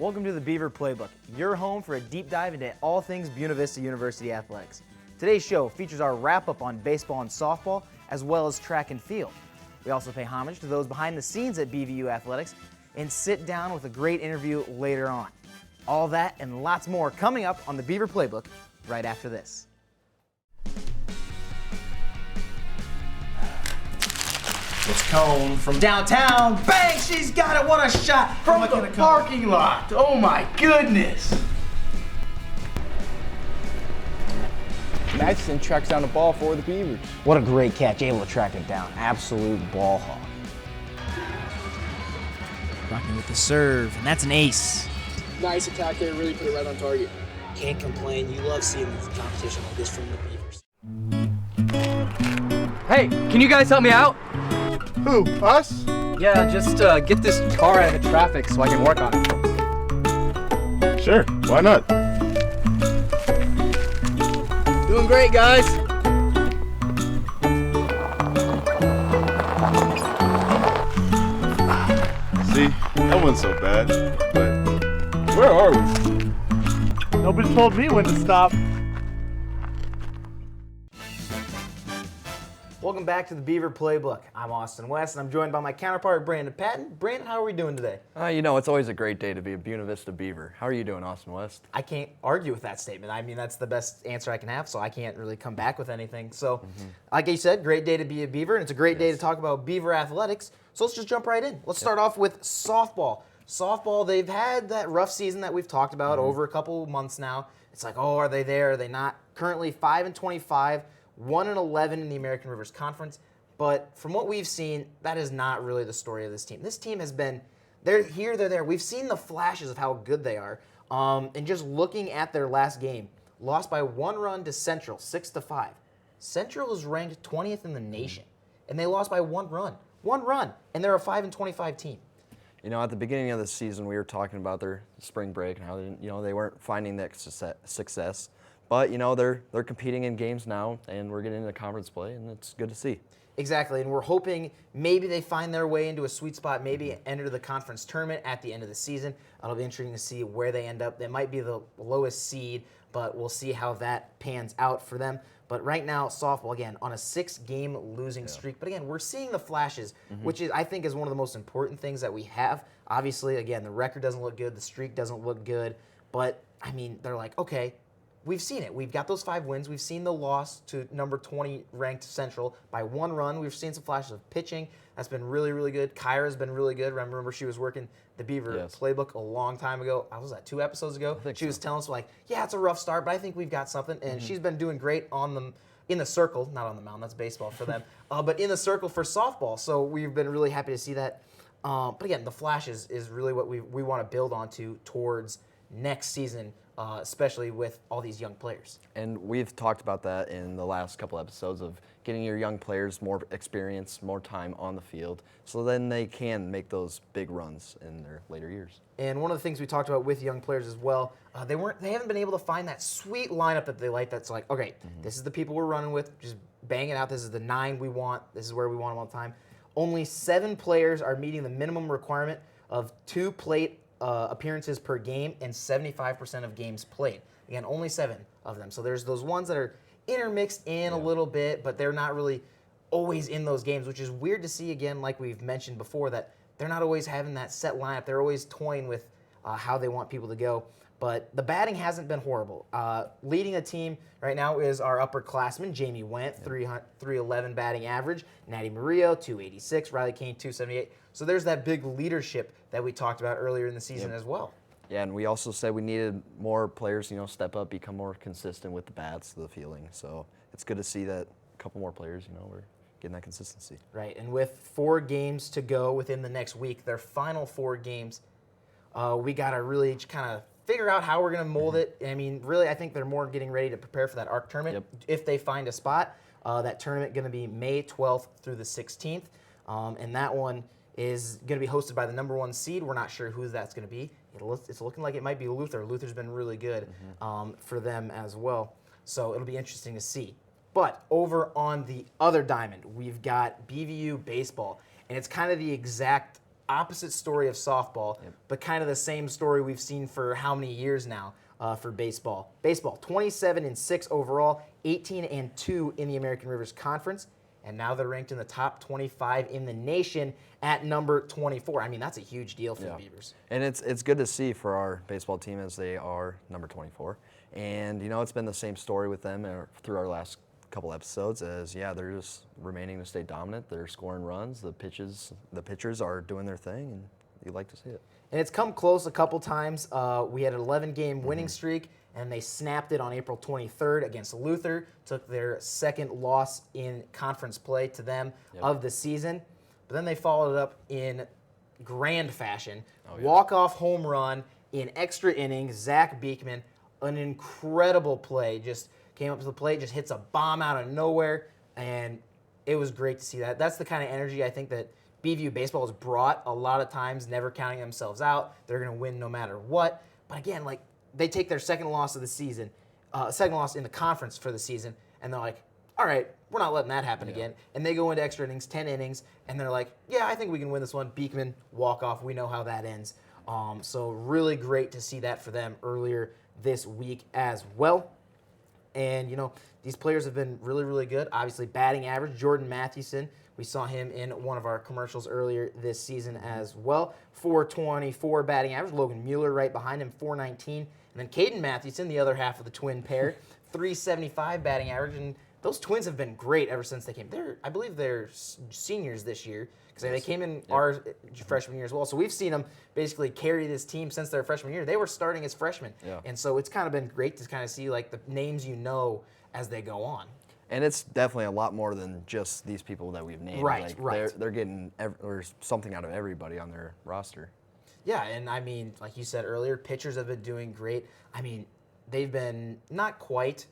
Welcome to the Beaver Playbook, your home for a deep dive into all things Buena Vista University athletics. Today's show features our wrap-up on baseball and softball, as well as track and field. We also pay homage to those behind the scenes at BVU Athletics and sit down with a great interview later on. All that and lots more coming up on the Beaver Playbook right after this. It's Cone from downtown. Bang! She's got it. What a shot From the parking lot. Oh my goodness. Madison tracks down the ball for the Beavers. What a great catch, able to track it down. Absolute ball hawk. Rocking with the serve, and that's an ace. Nice attack there, really put it right on target. Can't complain. You love seeing competition like this from the Beavers. Hey, can you guys help me out? Who? Us? Yeah, just get this car out of the traffic so I can work on it. Sure, why not? Doing great, guys. See, that wasn't so bad, but where are we? Nobody told me when to stop. Welcome back to the Beaver Playbook. I'm Austin West, and I'm joined by my counterpart, Brandon Patton. Brandon, how are we doing today? It's always a great day to be a Buena Vista Beaver. How are you doing, Austin West? I can't argue with that statement. I mean, that's the best answer I can have, so I can't really come back with anything. So, like you said, great day to be a Beaver, and it's a great day to talk about Beaver athletics. So let's just jump right in. Let's start off with softball. Softball, they've had that rough season that we've talked about over a couple months now. It's like, oh, are they there? Are they not? Currently 5-25, 1-11 in the American Rivers Conference. But from what we've seen, that is not really the story of this team. This team has been, they're here, they're there. We've seen the flashes of how good they are. And just looking at their last game, lost by 1 run to Central, 6-5. Central is ranked 20th in the nation, and they lost by 1 run. 1 run, and they're a 5-25 team. At the beginning of the season, we were talking about their spring break and how they weren't finding that success. But they're competing in games now, and we're getting into conference play, and it's good to see. Exactly, and we're hoping maybe they find their way into a sweet spot, maybe enter the conference tournament at the end of the season. It'll be interesting to see where they end up. They might be the lowest seed, but we'll see how that pans out for them. But right now, softball, again, on a 6-game losing streak. But again, we're seeing the flashes, which I think is one of the most important things that we have. Obviously, again, the record doesn't look good, the streak doesn't look good, but, I mean, they're like, okay, we've seen it. We've got those 5 wins. We've seen the loss to number 20 ranked Central by 1 run. We've seen some flashes of pitching. That's been really, really good. Kyra's been really good. Remember she was working the Beaver Playbook a long time ago. I was that 2 episodes ago. She was telling us like, yeah, it's a rough start, but I think we've got something. And she's been doing great in the circle, not on the mound. That's baseball for them. But in the circle for softball. So we've been really happy to see that. But again, the flashes is really what we want to build onto towards next season. Especially with all these young players. And we've talked about that in the last couple episodes of getting your young players more experience, more time on the field, so then they can make those big runs in their later years. And one of the things we talked about with young players as well, they haven't been able to find that sweet lineup that they like. That's like, okay, this is the people we're running with, just bang it out. This is the 9 we want. This is where we want them all the time. Only 7 players are meeting the minimum requirement of 2 plate appearances per game and 75% of games played. Again, only 7 of them. So there's those ones that are intermixed in a little bit, but they're not really always in those games, which is weird to see, again, like we've mentioned before, that they're not always having that set lineup. They're always toying with how they want people to go. But the batting hasn't been horrible. Leading the team right now is our upperclassman, Jamie Went, 311 batting average. Natty Murillo, 286. Riley Kane, 278. So there's that big leadership that we talked about earlier in the season as well. Yeah, and we also said we needed more players, step up, become more consistent with the bats, the fielding. So it's good to see that a couple more players, we're getting that consistency. Right, and with 4 games to go within the next week, their final 4 games, we got to really kind of figure out how we're going to mold it. I mean, really, I think they're more getting ready to prepare for that ARC tournament. If they find a spot, that tournament going to be May 12th through the 16th, and that one is going to be hosted by the number 1 seed. We're not sure who that's going to be. It's looking like it might be Luther. Luther's been really good for them as well. So it'll be interesting to see. But over on the other diamond, we've got BVU baseball. And it's kind of the exact opposite story of softball, but kind of the same story we've seen for how many years now for baseball. Baseball, 27-6 overall, 18-2 in the American Rivers Conference, and now they're ranked in the top 25 in the nation at number 24. I mean, that's a huge deal for the Beavers. And it's good to see for our baseball team as they are number 24. And, it's been the same story with them through our last couple episodes as, they're just remaining to stay dominant. They're scoring runs. The pitchers are doing their thing, and you like to see it. And it's come close a couple times. We had an 11-game winning streak, and they snapped it on April 23rd against Luther, took their second loss in conference play to them of the season. But then they followed it up in grand fashion. Walk-off home run in extra innings. Zach Beekman, an incredible play, just came up to the plate, just hits a bomb out of nowhere, and it was great to see that. That's the kind of energy I think that BVU baseball has brought a lot of times, never counting themselves out. They're going to win no matter what. But again, like, they take their second loss of the season, second loss in the conference for the season, and they're like, all right, we're not letting that happen again. And they go into extra innings, 10 innings, and they're like, yeah, I think we can win this one. Beekman, walk-off, we know how that ends. So really great to see that for them earlier this week as well. And, these players have been really, really good. Obviously, batting average, Jordan Mathewson, we saw him in one of our commercials earlier this season as well. 424 batting average. Logan Mueller right behind him, 419. And then Caden Mathewson, the other half of the twin pair, 375 batting average. And those twins have been great ever since they came. I believe they're seniors this year because they came in our freshman year as well. So we've seen them basically carry this team since their freshman year. They were starting as freshmen. And so it's kind of been great to kind of see like the names as they go on. And it's definitely a lot more than just these people that we've named. Right. They're getting there's something out of everybody on their roster. Yeah, and I mean, like you said earlier, pitchers have been doing great. I mean, they've been not quite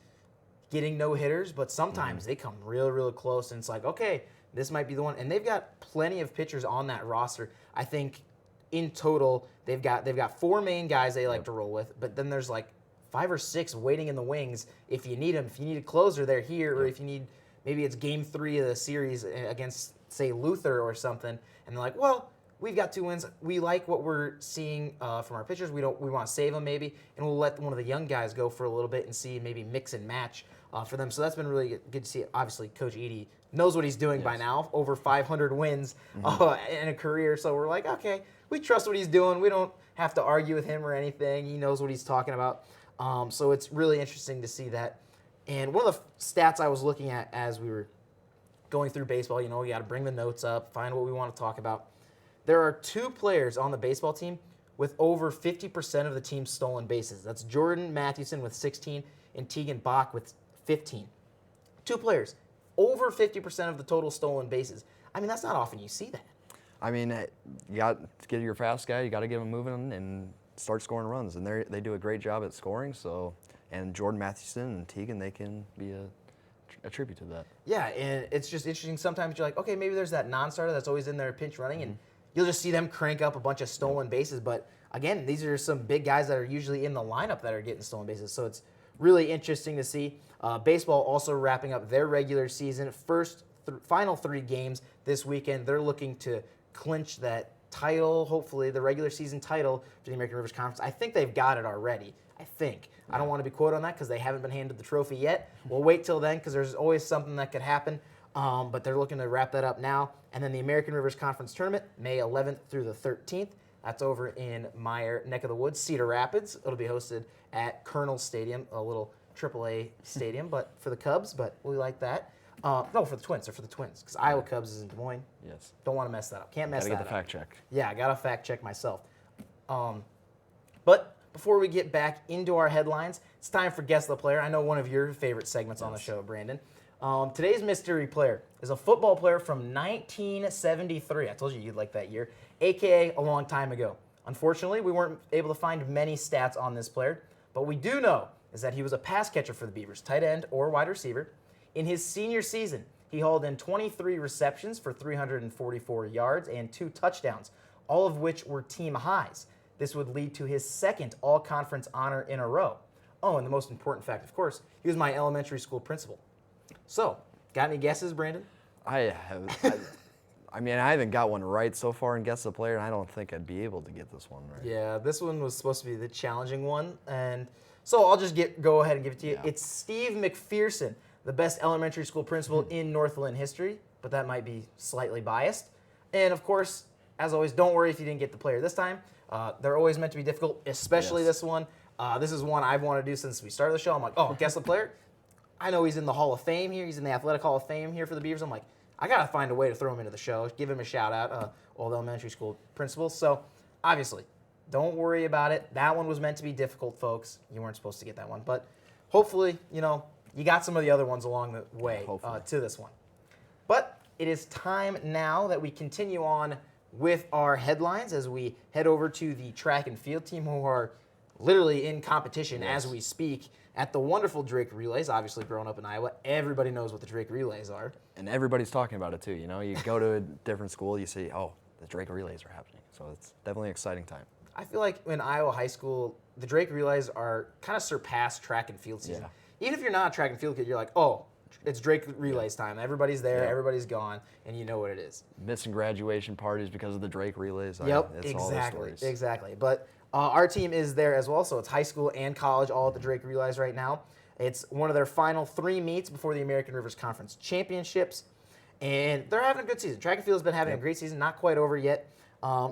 getting no-hitters, but sometimes they come real, real close, and it's like, okay, this might be the one. And they've got plenty of pitchers on that roster. I think in total, they've got 4 main guys they like to roll with, but then there's like 5 or 6 waiting in the wings if you need them. If you need a closer, they're here, or if you need, maybe it's game 3 of the series against, say, Luther or something, and they're like, well, we've got 2 wins. We like what we're seeing from our pitchers. We want to save them maybe, and we'll let one of the young guys go for a little bit and see maybe mix and match for them. So that's been really good to see. Obviously, Coach Edey knows what he's doing by now. Over 500 wins in a career. So we're like, okay, we trust what he's doing. We don't have to argue with him or anything. He knows what he's talking about. So it's really interesting to see that. And one of the stats I was looking at as we were going through baseball, you got to bring the notes up, find what we want to talk about. There are 2 players on the baseball team with over 50% of the team's stolen bases. That's Jordan Mathewson with 16 and Tegan Bach with 15. 2 players, over 50% of the total stolen bases. I mean, that's not often you see that. I mean, you got to get your fast guy. You got to get him moving and start scoring runs, and they do a great job at scoring. So, and Jordan Mathewson and Tegan, they can be a tribute to that. Yeah, and it's just interesting. Sometimes you're like, okay, maybe there's that non-starter that's always in there pinch running, and you'll just see them crank up a bunch of stolen bases. But again, these are some big guys that are usually in the lineup that are getting stolen bases. So it's really interesting to see. Baseball also wrapping up their regular season. Final 3 games this weekend. They're looking to clinch that title, hopefully the regular season title for the American Rivers Conference. I think they've got it already. I think. I don't want to be quoted on that because they haven't been handed the trophy yet. We'll wait till then because there's always something that could happen. But they're looking to wrap that up now. And then the American Rivers Conference Tournament, May 11th through the 13th. That's over in my neck of the woods, Cedar Rapids. It'll be hosted at Colonel Stadium, a little AAA stadium, but for the Cubs. But we like that. No, for the Twins. They're for the Twins because Iowa Cubs is in Des Moines. Yes. Don't want to mess that up. Can't mess that up. Gotta get the fact check. Yeah, I got to fact check myself. But before we get back into our headlines, it's time for Guess the Player. I know one of your favorite segments on the show, Brandon. Today's mystery player is a football player from 1973. I told you you'd like that year, a.k.a. a long time ago. Unfortunately, we weren't able to find many stats on this player, but we do know is that he was a pass catcher for the Beavers, tight end or wide receiver. In his senior season, he hauled in 23 receptions for 344 yards and 2 touchdowns, all of which were team highs. This would lead to his second all-conference honor in a row. Oh, and the most important fact, of course, he was my elementary school principal. So, got any guesses, Brandon? I I mean, I haven't got one right so far in Guess the Player, and I don't think I'd be able to get this one right. Yeah, this one was supposed to be the challenging one, and so I'll just go ahead and give it to you. Yeah. It's Steve McPherson, the best elementary school principal Hmm. in Northland history, but that might be slightly biased. And of course, as always, don't worry if you didn't get the player this time. They're always meant to be difficult, especially Yes. this one. This is one I've wanted to do since we started the show. I'm like, oh, guess the player? I know he's in the Hall of Fame here. He's in the Athletic Hall of Fame here for the Beavers. I'm like, I got to find a way to throw him into the show, give him a shout out, all the elementary school principals. So obviously, don't worry about it. That one was meant to be difficult, folks. You weren't supposed to get that one. But hopefully, you got some of the other ones along the way hopefully. to this one. But it is time now that we continue on with our headlines as we head over to the track and field team who are literally in competition as we speak at the wonderful Drake Relays. Obviously, growing up in Iowa, everybody knows what the Drake Relays are. And everybody's talking about it too. You go to a different school, you see, oh, the Drake Relays are happening. So it's definitely an exciting time. I feel like in Iowa high school, the Drake Relays are kind of surpassed track and field season. Yeah. Even if you're not a track and field kid, you're like, oh, it's Drake Relays time. Everybody's there, Yeah. everybody's gone, and you know what it is. Missing graduation parties because of the Drake Relays. Yep, It's all those exactly, stories. exactly. But our team is there as well, so it's high school and college all at the Drake Relays right now. It's one of their final 3 meets before the American Rivers Conference Championships, and they're having a good season. Track and field has been having a great season, not quite over yet.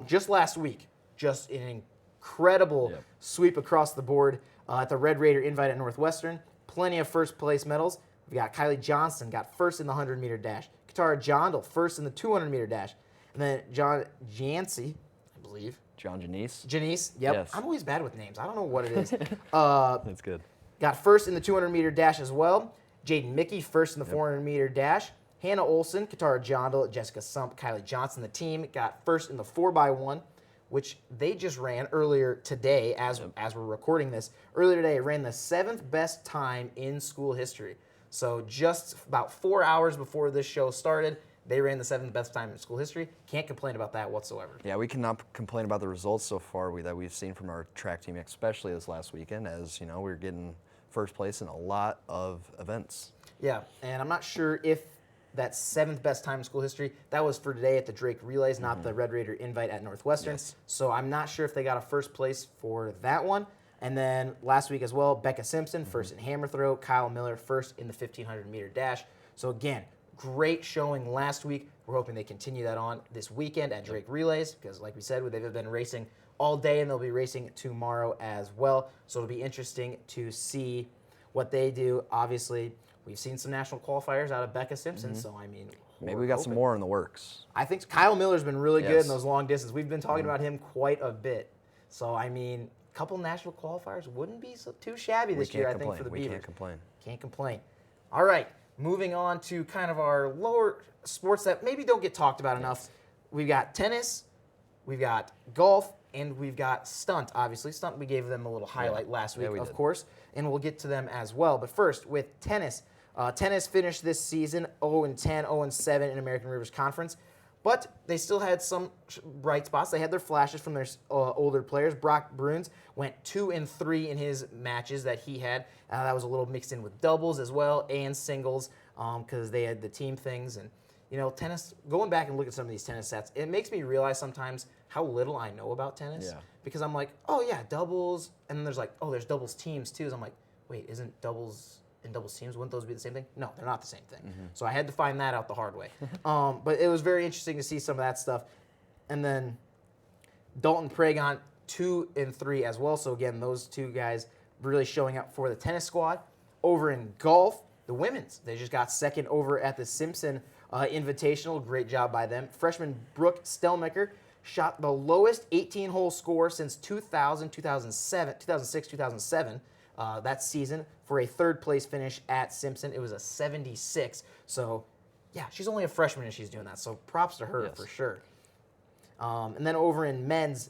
Just last week, just an incredible sweep across the board at the Red Raider Invite at Northwestern. Plenty of first place medals. We got Kylie Johnston got first in the 100-meter dash. Katara Jondal first in the 200-meter dash. And then John Jancy, I believe. John Janice. Janice, yep. Yes. I'm always bad with names. I don't know what it is. That's good. Got first in the 200-meter dash as well. Jaden Mickey first in the 400-meter dash. Hannah Olson, Katara Jondal, Jessica Sump, Kylie Johnson, the team got first in the 4x1, which they just ran earlier today as we're recording this. Earlier today, it ran the 7th best time in school history. So just about 4 hours before this show started, they ran the 7th best time in school history. Can't complain about that whatsoever. Yeah, we cannot complain about the results so far that we've seen from our track team, especially this last weekend, as we're getting first place in a lot of events. Yeah, and I'm not sure if that 7th best time in school history, that was for today at the Drake Relays, not the Red Raider Invite at Northwestern. Yes. So I'm not sure if they got a first place for that one. And then last week as well, Becca Simpson, first in hammer throw, Kyle Miller, first in the 1,500-meter dash. So again, great showing last week. We're hoping they continue that on this weekend at Drake Relays because, like we said, they've been racing all day and they'll be racing tomorrow as well. So it'll be interesting to see what they do. Obviously, we've seen some national qualifiers out of Becca Simpson, so I mean, Maybe we're we got some hoping. more in the works. I think Kyle Miller's been really good Yes. in those long distance. We've been talking about him quite a bit. So I mean, a couple national qualifiers wouldn't be too shabby this year, I think, for the We Beavers. can't complain. Can't complain. All right, moving on to kind of our lower sports that maybe don't get talked about enough. We've got tennis, we've got golf, and we've got stunt, obviously. Stunt, we gave them a little highlight last week, we of did. course, and we'll get to them as well. But first, with tennis. Tennis finished this season 0-10, 0-7 in American Rivers Conference, but they still had some bright spots. They had their flashes from their older players. Brock Bruins went 2-3 in his matches that he had. That was a little mixed in with doubles as well and singles because they had the team things. And, tennis, going back and look at some of these tennis stats, it makes me realize sometimes how little I know about tennis. Yeah. Because I'm like, oh, yeah, doubles. And then there's like, oh, there's doubles teams too. So I'm like, wait, isn't doubles and doubles teams, wouldn't those be the same thing? No, they're not the same thing. So I had to find that out the hard way. But it was very interesting to see some of that stuff. And then Dalton Pragon, 2-3 as well. So again, those two guys really showing up for the tennis squad. Over in golf, the women's, they just got second over at the Simpson Invitational. Great job by them. Freshman Brooke Stelmacher shot the lowest 18-hole score since 2006, 2007. That season for a third-place finish at Simpson. It was a 76. So, yeah, she's only a freshman and she's doing that. So props to her Yes. for sure. And then over in men's,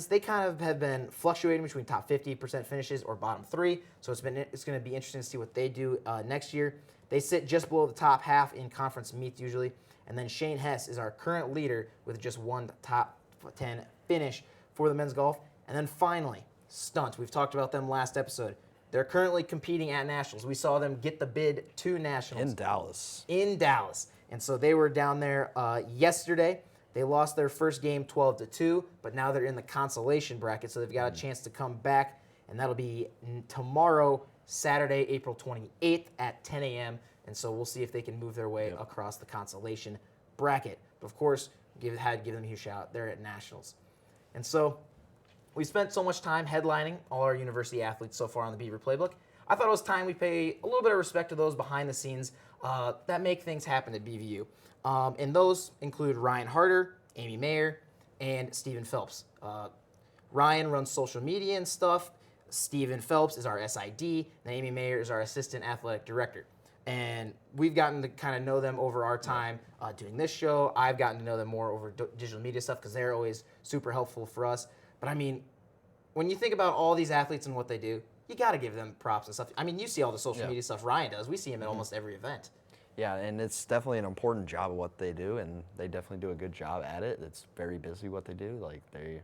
they kind of have been fluctuating between top 50% finishes or bottom 3. So it's going to be interesting to see what they do next year. They sit just below the top half in conference meets usually. And then Shane Hess is our current leader with just one top 10 finish for the men's golf. And then finally, stunt. We've talked about them last episode. They're currently competing at nationals. We saw them get the bid to nationals. In Dallas. And so they were down there yesterday. They lost their first game 12-2, but now they're in the consolation bracket, so they've got a chance to come back, and that'll be tomorrow, Saturday, April 28th at 10 a.m., and so we'll see if they can move their way across the consolation bracket. But of course, had to give them a huge shout out. They're at nationals. And so we spent so much time headlining all our university athletes so far on the Beaver Playbook. I thought it was time we pay a little bit of respect to those behind the scenes that make things happen at BVU. And those include Ryan Harder, Amy Mayer, and Stephen Phelps. Ryan runs social media and stuff. Stephen Phelps is our SID, and Amy Mayer is our assistant athletic director. And we've gotten to kind of know them over our time doing this show. I've gotten to know them more over digital media stuff because they're always super helpful for us. But I mean, when you think about all these athletes and what they do, you got to give them props and stuff. I mean, you see all the social media stuff Ryan does. We see him at almost every event. Yeah, and it's definitely an important job of what they do, and they definitely do a good job at it. It's very busy what they do. Like, they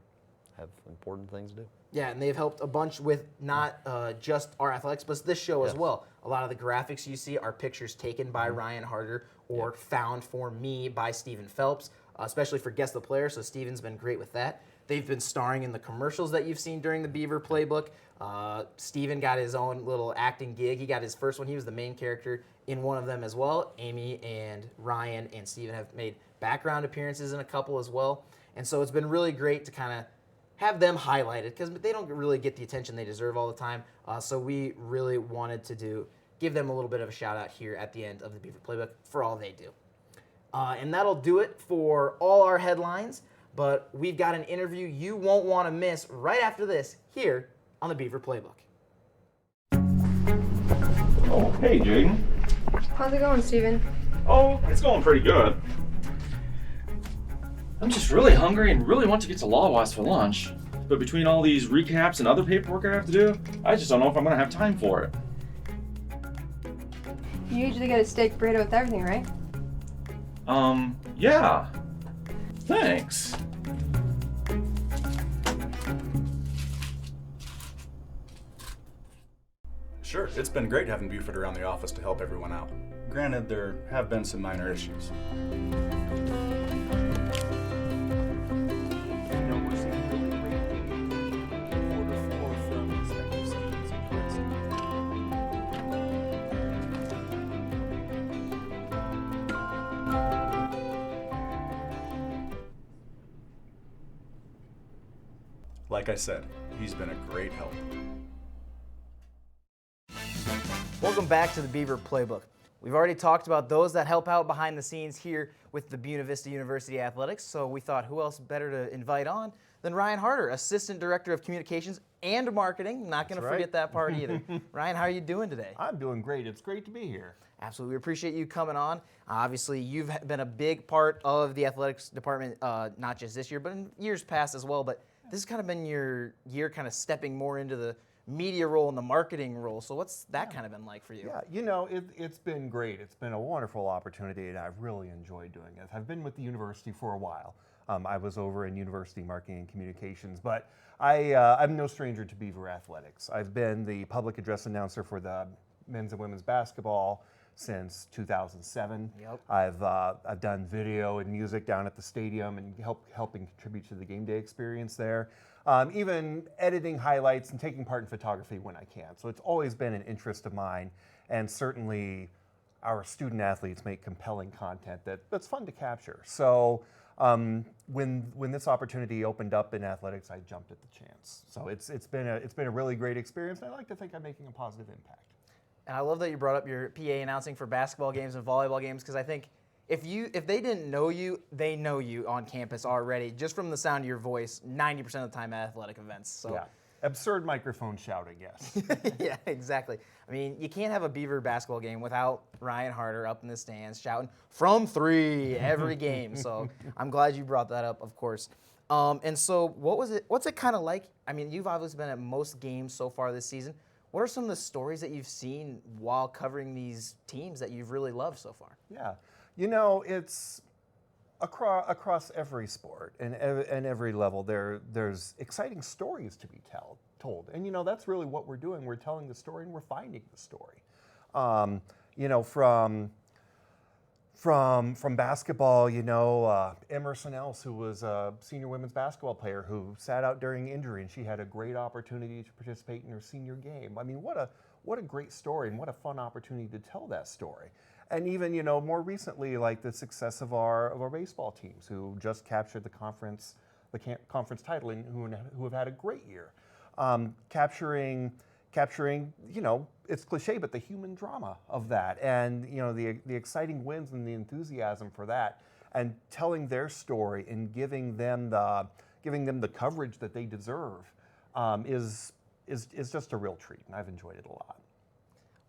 have important things to do. Yeah, and they've helped a bunch with not just our athletics, but this show as well. A lot of the graphics you see are pictures taken by Ryan Harder or found for me by Stephen Phelps, especially for Guess the Player, so Stephen's been great with that. They've been starring in the commercials that you've seen during the Beaver Playbook. Stephen got his own little acting gig. He got his first one. He was the main character in one of them as well. Amy and Ryan and Stephen have made background appearances in a couple as well. And so it's been really great to kind of have them highlighted because they don't really get the attention they deserve all the time. So we really wanted to give them a little bit of a shout out here at the end of the Beaver Playbook for all they do. And that'll do it for all our headlines. But we've got an interview you won't want to miss right after this here on the Beaver Playbook. Oh, hey, Jaden. How's it going, Steven? Oh, it's going pretty good. I'm just really hungry and really want to get to Lawas for lunch. But between all these recaps and other paperwork I have to do, I just don't know if I'm going to have time for it. You usually get a steak burrito with everything, right? Yeah. Thanks. Sure, it's been great having Buford around the office to help everyone out. Granted, there have been some minor issues. Like I said, he's been a great help. Welcome back to the Beaver Playbook. We've already talked about those that help out behind the scenes here with the Buena Vista University Athletics, so we thought who else better to invite on than Ryan Harder, Assistant Director of Communications and Marketing. Not going to forget that part either. Ryan, how are you doing today? I'm doing great. It's great to be here. Absolutely. We appreciate you coming on. Obviously, you've been a big part of the athletics department, not just this year, but in years past as well. But this has kind of been your year kind of stepping more into the media role and the marketing role. So what's that kind of been like for you? Yeah, you know, it's been great. It's been a wonderful opportunity, and I've really enjoyed doing it. I've been with the university for a while. I was over in university marketing and communications, but I'm no stranger to Beaver Athletics. I've been the public address announcer for the men's and women's basketball since 2007. Yep. I've done video and music down at the stadium and helping contribute to the game day experience there. Even editing highlights and taking part in photography when I can. So it's always been an interest of mine, and certainly our student athletes make compelling content that's fun to capture. So when this opportunity opened up in athletics, I jumped at the chance. So it's been a really great experience, and I like to think I'm making a positive impact. And I love that you brought up your PA announcing for basketball games and volleyball games, because I think if they didn't know you, they know you on campus already, just from the sound of your voice 90% of the time at athletic events. So yeah. Absurd microphone shouting, yes. Yeah, exactly. I mean, you can't have a Beaver basketball game without Ryan Harder up in the stands shouting from 3 every game. So I'm glad you brought that up, of course. And so what's it kind of like? I mean, you've obviously been at most games so far this season. What are some of the stories that you've seen while covering these teams that you've really loved so far? Yeah, you know, it's across every sport and every level. There's exciting stories to be told. And that's really what we're doing. We're telling the story and we're finding the story. From basketball, Emerson Else, who was a senior women's basketball player who sat out during injury, and she had a great opportunity to participate in her senior game. I mean, what a great story, and what a fun opportunity to tell that story. And even more recently, like the success of our baseball teams, who just captured the conference title and who have had a great year, capturing, it's cliche, but the human drama of that, and the exciting wins and the enthusiasm for that, and telling their story and giving them the coverage that they deserve, is just a real treat, and I've enjoyed it a lot.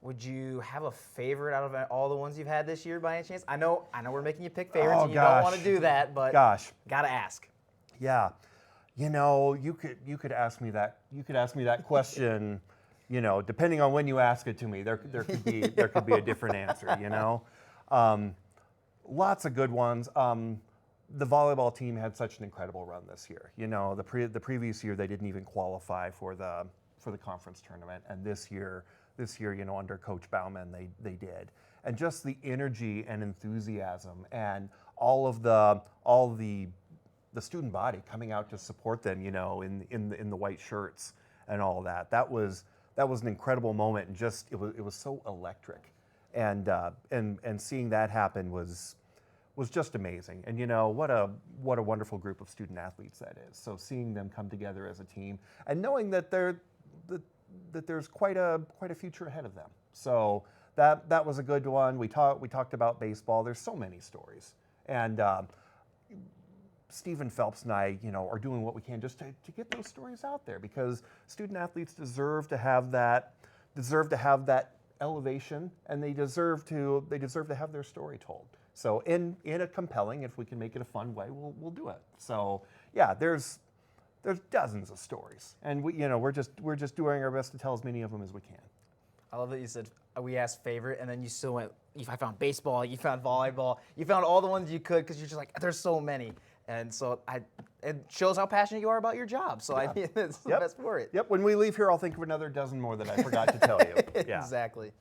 Would you have a favorite out of all the ones you've had this year by any chance? I know we're making you pick favorites, and you don't want to do that, but gotta ask. Yeah, you could ask me that. You could ask me that question. Depending on when you ask it to me, there could be a different answer. Lots of good ones. The volleyball team had such an incredible run this year. The previous year they didn't even qualify for the conference tournament, and this year, under Coach Bauman, they did. And just the energy and enthusiasm and all the student body coming out to support them, in the white shirts and all of that. That was an incredible moment, and just it was so electric, and seeing that happen was just amazing. And what a wonderful group of student athletes that is. So seeing them come together as a team, and knowing that there's quite a future ahead of them. So that was a good one. We talked about baseball. There's so many stories, and Stephen Phelps and I, are doing what we can just to get those stories out there, because student athletes deserve to have that elevation, and they deserve to have their story told. So in a compelling, if we can make it a fun way, we'll do it. So yeah, there's dozens of stories, and we're just doing our best to tell as many of them as we can. I love that you said we asked favorite, and then you still went. I found baseball, you found volleyball, you found all the ones you could, because you're just like, there's so many. And so it shows how passionate you are about your job. So I think that's the best for it. Yep. When we leave here, I'll think of another dozen more that I forgot to tell you. Yeah. Exactly.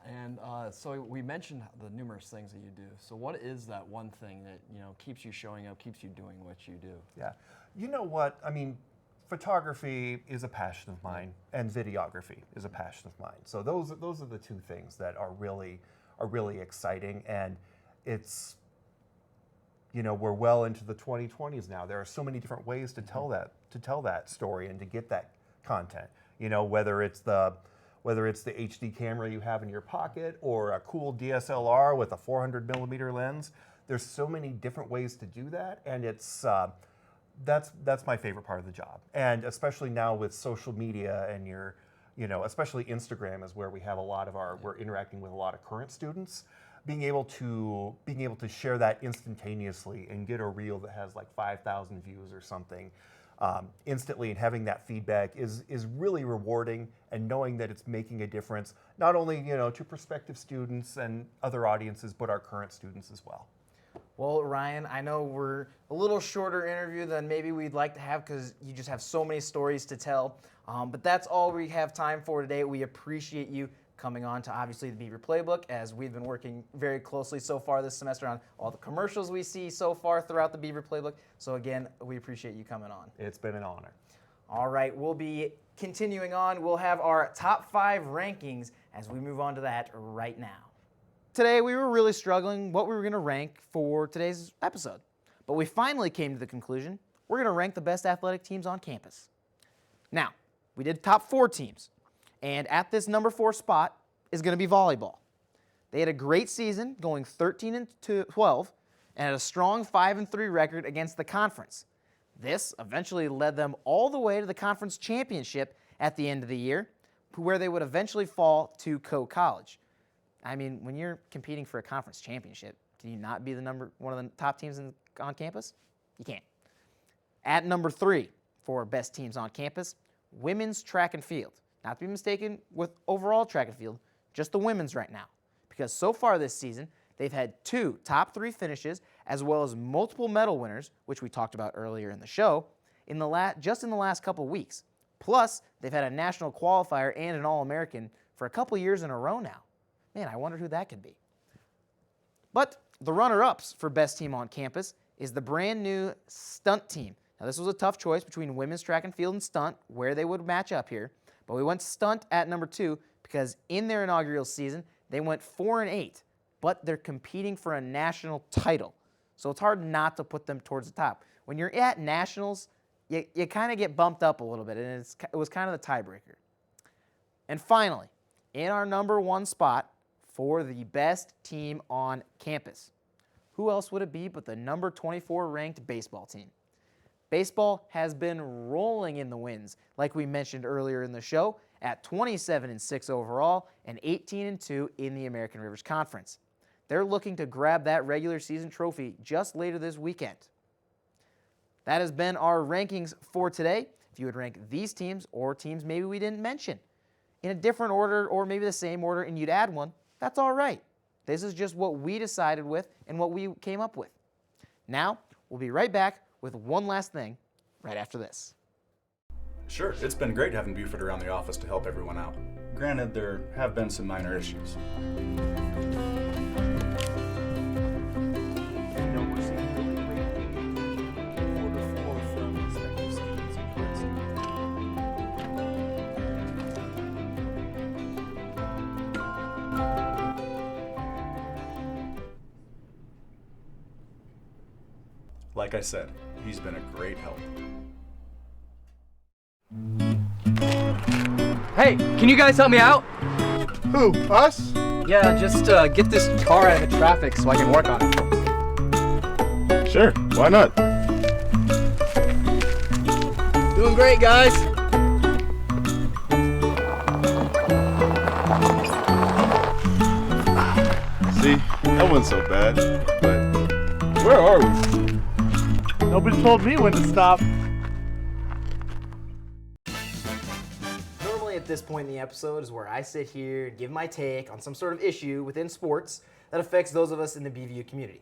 And so we mentioned the numerous things that you do. So what is that one thing that keeps you showing up, keeps you doing what you do? Yeah. You know what? I mean, photography is a passion of mine, and videography is a passion of mine. So those are the two things that are really exciting, and it's. We're well into the 2020s now. There are so many different ways to tell that story and to get that content. Whether it's the HD camera you have in your pocket, or a cool DSLR with a 400 millimeter lens. There's so many different ways to do that, and it's that's my favorite part of the job. And especially now with social media, and especially Instagram is where we have we're interacting with a lot of current students. Being able to share that instantaneously and get a reel that has like 5,000 views or something instantly, and having that feedback is really rewarding, and knowing that it's making a difference, not only to prospective students and other audiences, but our current students as well. Well, Ryan, I know we're a little shorter interview than maybe we'd like to have, because you just have so many stories to tell. But that's all we have time for today. We appreciate you coming on to obviously the Beaver Playbook, as we've been working very closely so far this semester on all the commercials we see so far throughout the Beaver Playbook. So again, we appreciate you coming on. It's been an honor. All right, we'll be continuing on. We'll have our top 5 rankings as we move on to that right now. Today we were really struggling what we were going to rank for today's episode, but we finally came to the conclusion we're going to rank the best athletic teams on campus. Now, we did top 4 teams. And at this number 4 spot is going to be volleyball. They had a great season, going 13-12, and had a strong 5-3 record against the conference. This eventually led them all the way to the conference championship at the end of the year, where they would eventually fall to Coe College. I mean, when you're competing for a conference championship, can you not be one of the top teams on campus? You can't. At number 3 for best teams on campus, women's track and field. Not to be mistaken with overall track and field, just the women's right now. Because so far this season, they've had 2 top 3 finishes, as well as multiple medal winners, which we talked about earlier in the show, just in the last couple weeks. Plus, they've had a national qualifier and an All-American for a couple years in a row now. Man, I wonder who that could be. But the runner-ups for best team on campus is the brand new stunt team. Now, this was a tough choice between women's track and field and stunt, where they would match up here. But we went stunt at number 2 because in their inaugural season, they went 4-8, but they're competing for a national title. So it's hard not to put them towards the top. When you're at nationals, you kind of get bumped up a little bit, and it was kind of the tiebreaker. And finally, in our number 1 spot for the best team on campus, who else would it be but the number 24 ranked baseball team? Baseball has been rolling in the wins, like we mentioned earlier in the show, at 27-6 overall and 18-2 in the American Rivers Conference. They're looking to grab that regular season trophy just later this weekend. That has been our rankings for today. If you would rank these teams or teams maybe we didn't mention in a different order or maybe the same order and you'd add one, that's all right. This is just what we decided with and what we came up with. Now, we'll be right back with one last thing right after this. Sure, it's been great having Buford around the office to help everyone out. Granted, there have been some minor issues. Like I said, he's been a great help. Hey, can you guys help me out? Who? Us? Yeah, just get this car out of the traffic so I can work on it. Sure, why not? Doing great, guys. See, that wasn't so bad, but where are we? Nobody told me when to stop. Normally at this point in the episode is where I sit here and give my take on some sort of issue within sports that affects those of us in the BVU community.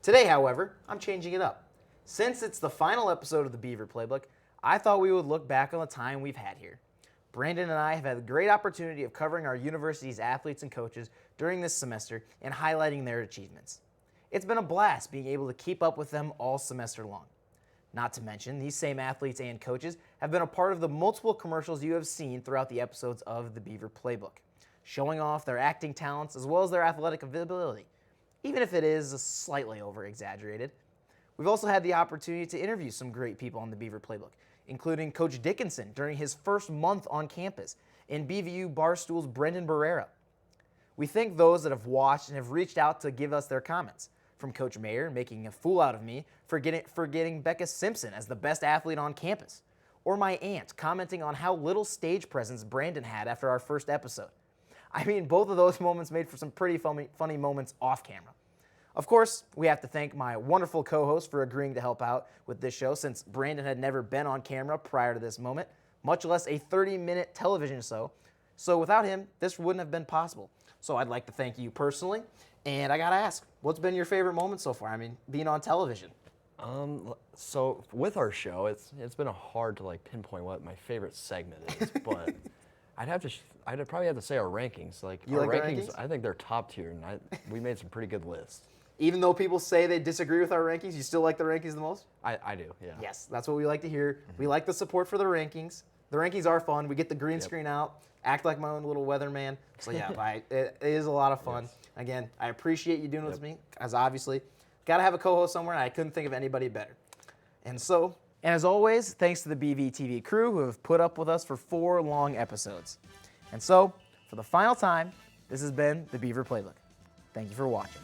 Today, however, I'm changing it up. Since it's the final episode of the Beaver Playbook, I thought we would look back on the time we've had here. Brandon and I have had the great opportunity of covering our university's athletes and coaches during this semester and highlighting their achievements. It's been a blast being able to keep up with them all semester long. Not to mention, these same athletes and coaches have been a part of the multiple commercials you have seen throughout the episodes of the Beaver Playbook, showing off their acting talents as well as their athletic ability, even if it is slightly over-exaggerated. We've also had the opportunity to interview some great people on the Beaver Playbook, including Coach Dickinson during his first month on campus, and BVU Barstool's Brendan Barrera. We thank those that have watched and have reached out to give us their comments, from Coach Mayer making a fool out of me for getting Becca Simpson as the best athlete on campus, or my aunt commenting on how little stage presence Brandon had after our first episode. I mean, both of those moments made for some pretty funny moments off camera. Of course, we have to thank my wonderful co-host for agreeing to help out with this show, since Brandon had never been on camera prior to this moment, much less a 30-minute television show. So without him, this wouldn't have been possible. So I'd like to thank you personally. And I gotta ask, what's been your favorite moment so far? I mean, being on television. So with our show, it's been hard to like pinpoint what my favorite segment is, but I'd probably have to say our rankings. Like You our like our rankings, rankings? I think they're top tier, and we made some pretty good lists. Even though people say they disagree with our rankings, you still like the rankings the most? I do, yeah. Yes, that's what we like to hear. We like the support for the rankings. The rankings are fun. We get the green screen out, act like my own little weatherman. So yeah, it is a lot of fun. Yes. Again, I appreciate you doing it with me, as obviously, got to have a co-host somewhere, and I couldn't think of anybody better. And as always, thanks to the BVTV crew who have put up with us for 4 long episodes. And so, for the final time, this has been the Beaver Playbook. Thank you for watching.